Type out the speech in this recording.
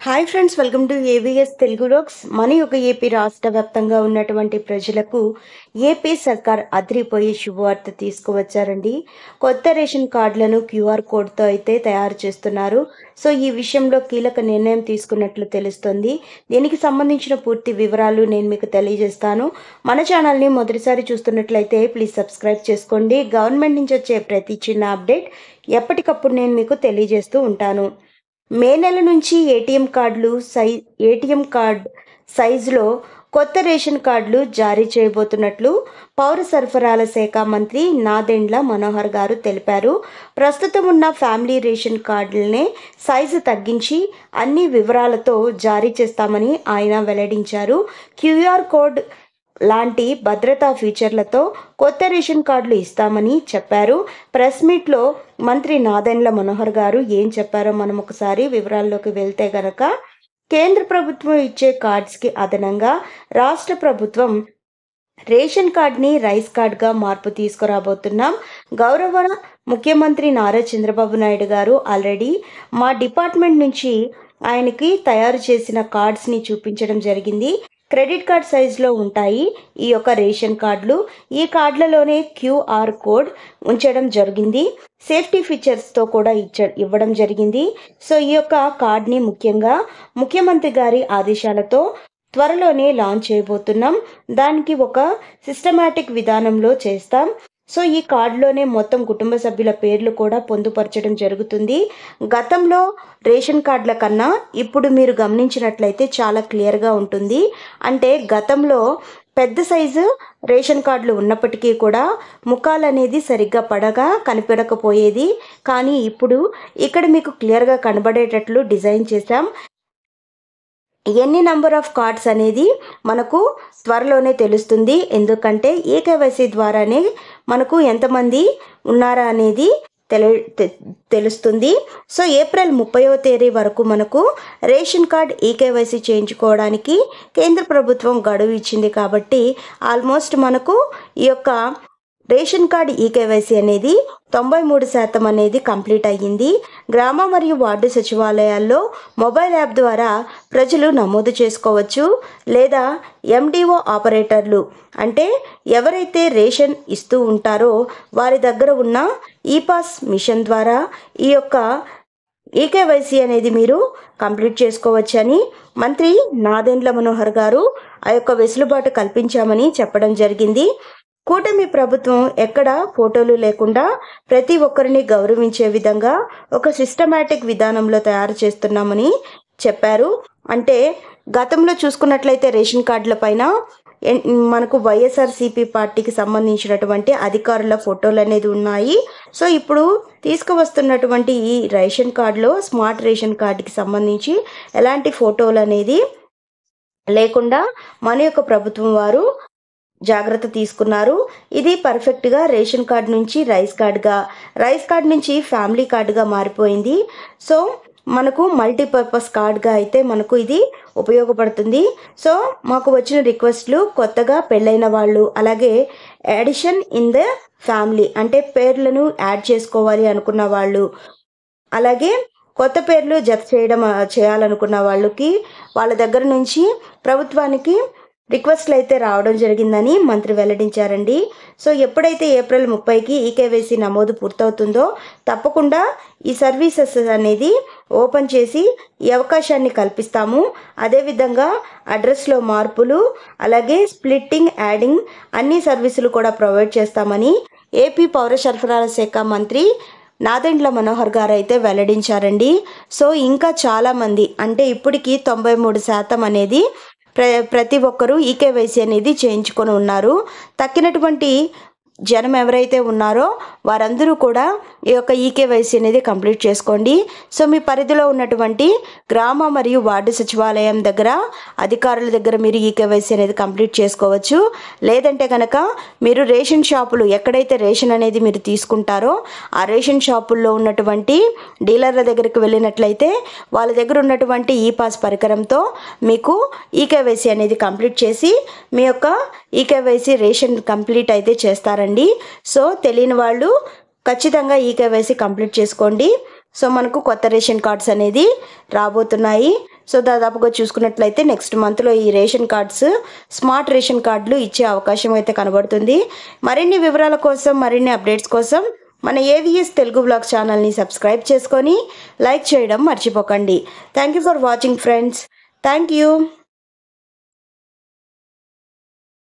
Hi friends, welcome to ABS Telugu rocks. మన యొక్క AP రాష్ట్ర వ్యాప్తంగా ఉన్నటువంటి ప్రజలకు ఏపీ సర్కార్ అదిరిపోయే శుభవార్త తీసుకువచ్చారండి. కొత్త రేషన్ కార్డులను క్యూఆర్ కోడ్తో అయితే తయారు చేస్తున్నారు. సో ఈ విషయంలో కీలక నిర్ణయం తీసుకున్నట్లు తెలుస్తుంది. దీనికి సంబంధించిన పూర్తి వివరాలు నేను మీకు తెలియజేస్తాను. మన ఛానల్ని మొదటిసారి చూస్తున్నట్లయితే ప్లీజ్ సబ్స్క్రైబ్ చేసుకోండి. గవర్నమెంట్ నుంచి వచ్చే ప్రతి చిన్న అప్డేట్ ఎప్పటికప్పుడు నేను మీకు తెలియజేస్తూ ఉంటాను. మే నెల నుంచి ఏటీఎం కార్డ్ సైజులో కొత్త రేషన్ కార్డులు జారీ చేయబోతున్నట్లు పౌర సరఫరాల శాఖ మంత్రి నాదెండ్ల మనోహర్ గారు తెలిపారు. ప్రస్తుతం ఉన్న ఫ్యామిలీ రేషన్ కార్డులనే సైజు తగ్గించి అన్ని వివరాలతో జారీ చేస్తామని ఆయన వెల్లడించారు. క్యూఆర్ కోడ్ లాంటి భద్రతా ఫీచర్లతో కొత్త రేషన్ కార్డులు ఇస్తామని చెప్పారు. ప్రెస్ మీట్లో మంత్రి నాదెండ్ల మనోహర్ గారు ఏం చెప్పారో మనం ఒకసారి వివరాల్లోకి వెళ్తే గనక, కేంద్ర ప్రభుత్వం ఇచ్చే కార్డ్స్కి అదనంగా రాష్ట్ర ప్రభుత్వం రేషన్ కార్డ్ని రైస్ కార్డ్గా మార్పు తీసుకురాబోతున్నాం. గౌరవ ముఖ్యమంత్రి నారా చంద్రబాబు నాయుడు గారు ఆల్రెడీ మా డిపార్ట్మెంట్ నుంచి ఆయనకి తయారు చేసిన కార్డ్స్ని చూపించడం జరిగింది. క్రెడిట్ కార్డ్ సైజులో ఉంటాయి ఈ యొక్క రేషన్ కార్డులు. ఈ కార్డులలోనే క్యూఆర్ కోడ్ ఉంచడం జరిగింది. సేఫ్టీ ఫీచర్స్తో కూడా ఇవ్వడం జరిగింది. సో ఈ యొక్క కార్డ్ని ముఖ్యంగా ముఖ్యమంత్రి గారి ఆదేశాలతో త్వరలోనే లాంచ్ చేయబోతున్నాం. దానికి ఒక సిస్టమాటిక్ విధానంలో చేస్తాం. సో ఈ కార్డులోనే మొత్తం కుటుంబ సభ్యుల పేర్లు కూడా పొందుపరచడం జరుగుతుంది. గతంలో రేషన్ కార్డుల కన్నా ఇప్పుడు మీరు గమనించినట్లయితే చాలా క్లియర్గా ఉంటుంది. అంటే గతంలో పెద్ద సైజు రేషన్ కార్డులు ఉన్నప్పటికీ కూడా ముఖాలు అనేది సరిగ్గా కనిపెడకపోయేది. కానీ ఇప్పుడు ఇక్కడ మీకు క్లియర్గా కనబడేటట్లు డిజైన్ చేశాం. ఎన్ని నంబర్ ఆఫ్ కార్డ్స్ అనేది మనకు త్వరలోనే తెలుస్తుంది. ఎందుకంటే ఈకేవైసీ ద్వారానే మనకు ఎంతమంది ఉన్నారా అనేది తెలుస్తుంది. సో ఏప్రిల్ 30వ తేదీ వరకు మనకు రేషన్ కార్డ్ ఈకేవైసీ చేయించుకోవడానికి కేంద్ర ప్రభుత్వం గడువు ఇచ్చింది. కాబట్టి ఆల్మోస్ట్ మనకు ఈ యొక్క రేషన్ కార్డ్ ఈకేవైసీ అనేది 93% అనేది కంప్లీట్ అయ్యింది. గ్రామ మరియు వార్డు సచివాలయాల్లో మొబైల్ యాప్ ద్వారా ప్రజలు నమోదు చేసుకోవచ్చు. లేదా ఎండిఓ ఆపరేటర్లు, అంటే ఎవరైతే రేషన్ ఇస్తూ ఉంటారో వారి దగ్గర ఉన్న ఈపాస్ మిషన్ ద్వారా ఈ యొక్క ఈకేవైసీ అనేది మీరు కంప్లీట్ చేసుకోవచ్చని మంత్రి నాదెండ్ల మనోహర్ గారు ఆ యొక్క వెసులుబాటు కల్పించామని చెప్పడం జరిగింది. కూటమి ప్రభుత్వం ఎక్కడ ఫోటోలు లేకుండా ప్రతి ఒక్కరిని గౌరవించే విధంగా ఒక సిస్టమాటిక్ విధానంలో తయారు చేస్తున్నామని చెప్పారు. అంటే గతంలో చూసుకున్నట్లయితే రేషన్ కార్డుల పైన మనకు వైఎస్ఆర్సీపీ పార్టీకి సంబంధించినటువంటి అధికారుల ఫోటోలు అనేది ఉన్నాయి. సో ఇప్పుడు తీసుకువస్తున్నటువంటి ఈ రేషన్ కార్డులో స్మార్ట్ రేషన్ కార్డుకి సంబంధించి ఎలాంటి ఫోటోలు అనేది లేకుండా మన యొక్క ప్రభుత్వం వారు జాగ్రత్త తీసుకున్నారు. ఇది పర్ఫెక్ట్గా రేషన్ కార్డ్ నుంచి రైస్ కార్డ్ నుంచి ఫ్యామిలీ కార్డుగా మారిపోయింది. సో మనకు మల్టీపర్పస్ కార్డ్గా అయితే మనకు ఇది ఉపయోగపడుతుంది. సో మాకు వచ్చిన రిక్వెస్ట్లు కొత్తగా పెళ్ళైన వాళ్ళు, అలాగే అడిషన్ ఇన్ ద ఫ్యామిలీ అంటే పేర్లను యాడ్ చేసుకోవాలి అనుకున్న వాళ్ళు, అలాగే కొత్త పేర్లు జత చేయాలనుకున్న వాళ్ళ దగ్గర నుంచి ప్రభుత్వానికి రిక్వెస్ట్లు అయితే రావడం జరిగిందని మంత్రి వెల్లడించారండి. సో ఎప్పుడైతే ఏప్రిల్ 30కి ఈకేవైసీ నమోదు పూర్తవుతుందో తప్పకుండా ఈ సర్వీసెస్ అనేది ఓపెన్ చేసి ఈ అవకాశాన్ని కల్పిస్తాము. అదేవిధంగా అడ్రస్లో మార్పులు, అలాగే స్ప్లిట్టింగ్, యాడింగ్ అన్ని సర్వీసులు కూడా ప్రొవైడ్ చేస్తామని ఏపీ పౌర సరఫరాల శాఖ మంత్రి నాదెండ్ల మనోహర్ గారు అయితే వెల్లడించారండి. సో ఇంకా చాలామంది, అంటే ఇప్పటికీ 93% అనేది ప్రతి ఒక్కరూ ఈకేవైసీ అనేది చేయించుకొని ఉన్నారు. తక్కినటువంటి జనం ఎవరైతే ఉన్నారో వారందరూ కూడా ఈ యొక్క ఈకేవైసీ అనేది కంప్లీట్ చేసుకోండి. సో మీ పరిధిలో ఉన్నటువంటి గ్రామ మరియు వార్డు సచివాలయం దగ్గర అధికారుల దగ్గర మీరు ఈకేవైసీ అనేది కంప్లీట్ చేసుకోవచ్చు. లేదంటే కనుక మీరు రేషన్ షాపులు, ఎక్కడైతే రేషన్ అనేది మీరు తీసుకుంటారో ఆ రేషన్ షాపుల్లో ఉన్నటువంటి డీలర్ల దగ్గరికి వెళ్ళినట్లయితే వాళ్ళ దగ్గర ఉన్నటువంటి ఈపాస్ పరికరంతో మీకు ఈకేవైసీ అనేది కంప్లీట్ చేసి మీ యొక్క ఈకేవైసీ రేషన్ కంప్లీట్ అయితే చేస్తారండి. సో తెలియని వాళ్ళు ఖచ్చితంగా ఈకేవైసీ కంప్లీట్ చేసుకోండి. సో మనకు కొత్త రేషన్ కార్డ్స్ అనేది రాబోతున్నాయి. సో దాదాపుగా చూసుకున్నట్లయితే నెక్స్ట్ మంత్లో ఈ రేషన్ కార్డ్స్ స్మార్ట్ రేషన్ కార్డులు ఇచ్చే అవకాశం అయితే కనబడుతుంది. మరిన్ని వివరాల కోసం, మరిన్ని అప్డేట్స్ కోసం మన ఏవిఎస్ తెలుగు బ్లాగ్ ఛానల్ని సబ్స్క్రైబ్ చేసుకొని లైక్ చేయడం మర్చిపోకండి. Thank you for watching friends. Thank you.